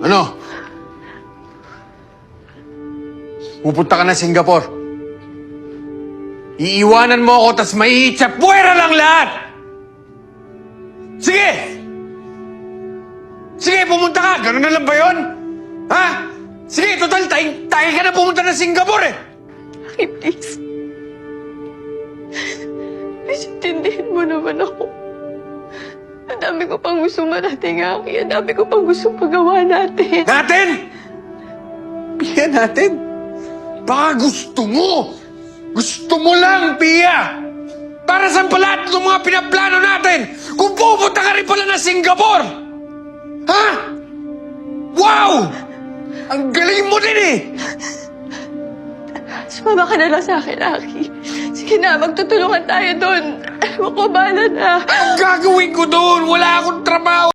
Ano? Pupunta ka na Singapore. Iiwanan mo ako, tas maihitsapwera lang lahat! Sige! Sige, pumunta ka! Ganun na lang ba yun? Ha? Sige, total, tayo ka na pumunta ng Singapore eh! Aki, please. Please, intindihin mo naman ako. Ang dami ko pang gusto marating, Aki. Ang dami ko pang gusto magawa natin. Natin? Pia natin? Baka gusto mo! Gusto mo lang, Pia! Para saan pa lahat ng mga pinaplano natin kung pupunta ka rin pala na Singapore? Ha? Wow! Ang galing mo din eh! Sumama ka na lang sa akin, Aki. Sige na, magtutulungan tayo doon. Ewan ko, bahala na. Ang gagawin ko doon? Wala akong trabaho!